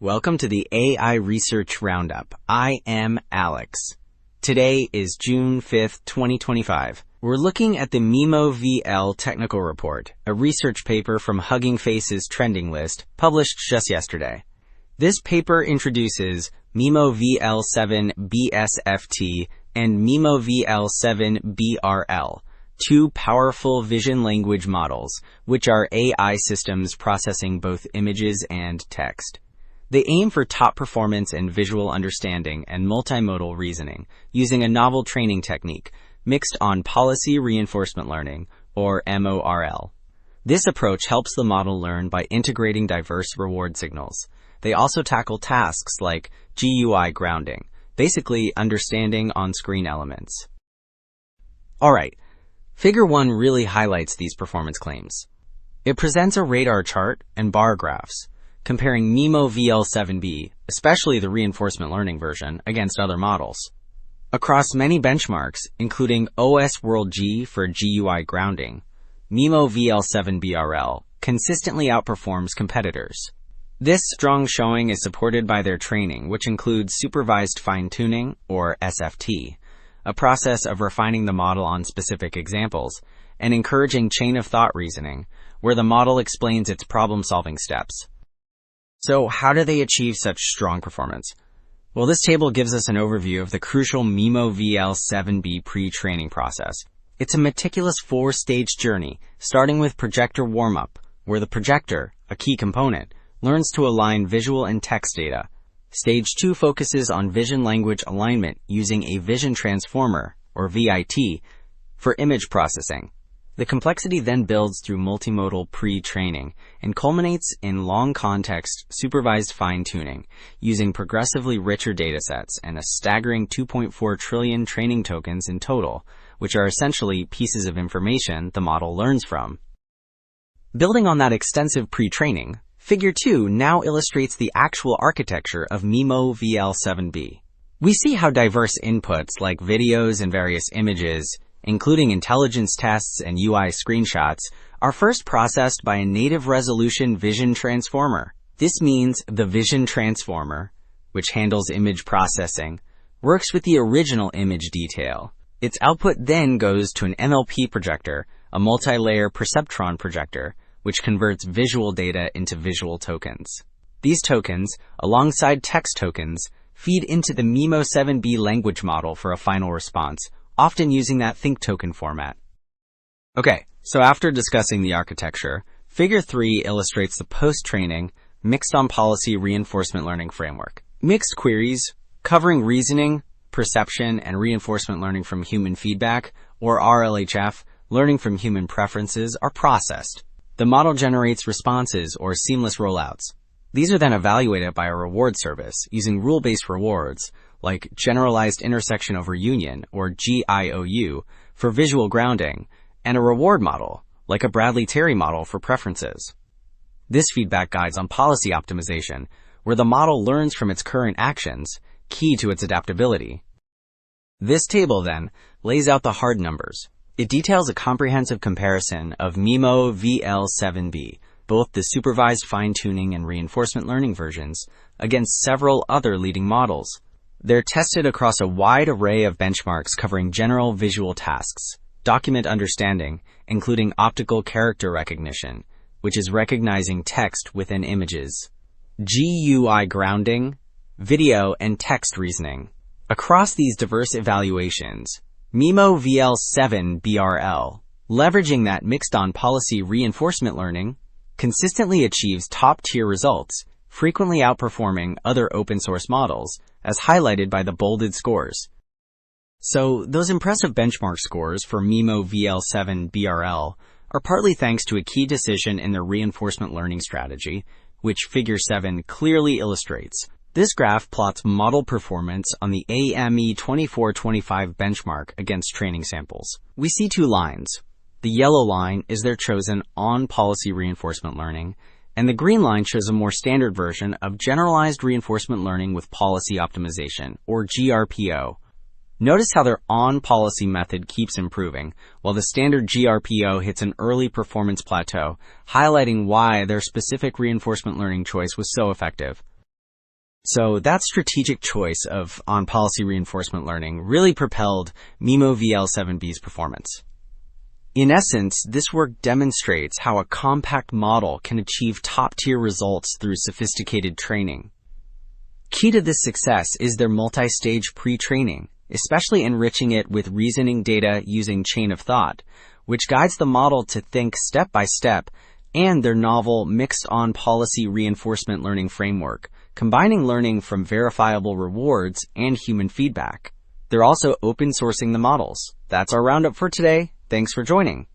Welcome to the AI Research Roundup. I am Alex. Today is June 5th, 2025. We're looking at the MiMo-VL Technical Report, a research paper from Hugging Face's trending list, published just yesterday. This paper introduces MiMo-VL 7BSFT and MiMo-VL 7BRL, two powerful vision language models, which are AI systems processing both images and text. They aim for top performance in visual understanding and multimodal reasoning using a novel training technique mixed on policy reinforcement learning, or MORL. This approach helps the model learn by integrating diverse reward signals. They also tackle tasks like GUI grounding, basically understanding on-screen elements. Alright, Figure 1 really highlights these performance claims. It presents a radar chart and bar graphs, comparing MiMo-VL 7B, especially the reinforcement learning version, against other models. Across many benchmarks, including OS World G for GUI grounding, MiMo-VL 7BRL consistently outperforms competitors. This strong showing is supported by their training, which includes supervised fine-tuning, or SFT, a process of refining the model on specific examples, and encouraging chain-of-thought reasoning, where the model explains its problem-solving steps. So how do they achieve such strong performance? Well, this table gives us an overview of the crucial MiMo-VL 7B pre-training process. It's a meticulous four-stage journey, starting with projector warm-up, where the projector, a key component, learns to align visual and text data. Stage 2 focuses on vision-language alignment using a vision transformer, or VIT, for image processing. The complexity then builds through multimodal pre-training and culminates in long-context, supervised fine-tuning, using progressively richer datasets and a staggering 2.4 trillion training tokens in total, which are essentially pieces of information the model learns from. Building on that extensive pre-training, Figure 2 now illustrates the actual architecture of MiMo-VL 7B. We see how diverse inputs like videos and various images, including intelligence tests and UI screenshots, are first processed by a native resolution vision transformer. This means the vision transformer, which handles image processing, works with the original image detail. Its output then goes to an MLP projector, a multi-layer perceptron projector, which converts visual data into visual tokens. These tokens, alongside text tokens, feed into the MiMo 7B language model for a final response, often using that think token format. Okay, so after discussing the architecture, Figure 3 illustrates the post-training, mixed-on-policy reinforcement learning framework. Mixed queries, covering reasoning, perception, and reinforcement learning from human feedback, or RLHF, learning from human preferences, are processed. The model generates responses or seamless rollouts. These are then evaluated by a reward service using rule-based rewards, like Generalized Intersection Over Union, or GIOU, for visual grounding, and a reward model, like a Bradley-Terry model for preferences. This feedback guides on policy optimization, where the model learns from its current actions, key to its adaptability. This table, then, lays out the hard numbers. It details a comprehensive comparison of MiMo-VL 7B, both the supervised fine-tuning and reinforcement learning versions, against several other leading models. They're tested across a wide array of benchmarks covering general visual tasks, document understanding, including optical character recognition, which is recognizing text within images, GUI grounding, video and text reasoning. Across these diverse evaluations, MiMo-VL 7BRL, leveraging that mixed-on-policy reinforcement learning, consistently achieves top-tier results, frequently outperforming other open-source models, as highlighted by the bolded scores. So, those impressive benchmark scores for MiMo-VL 7BRL are partly thanks to a key decision in their reinforcement learning strategy, which Figure 7 clearly illustrates. This graph plots model performance on the AME 2425 benchmark against training samples. We see two lines. The yellow line is their chosen on-policy reinforcement learning, and the green line shows a more standard version of generalized reinforcement learning with policy optimization, or GRPO. Notice how their on-policy method keeps improving, while the standard GRPO hits an early performance plateau, highlighting why their specific reinforcement learning choice was so effective. So that strategic choice of on-policy reinforcement learning really propelled MiMo-VL 7B's performance. In essence, this work demonstrates how a compact model can achieve top-tier results through sophisticated training. Key to this success is their multi-stage pre-training, especially enriching it with reasoning data using chain of thought, which guides the model to think step by step, and their novel mixed on-policy reinforcement learning framework, combining learning from verifiable rewards and human feedback. They're also open sourcing the models. That's our roundup for today. Thanks for joining.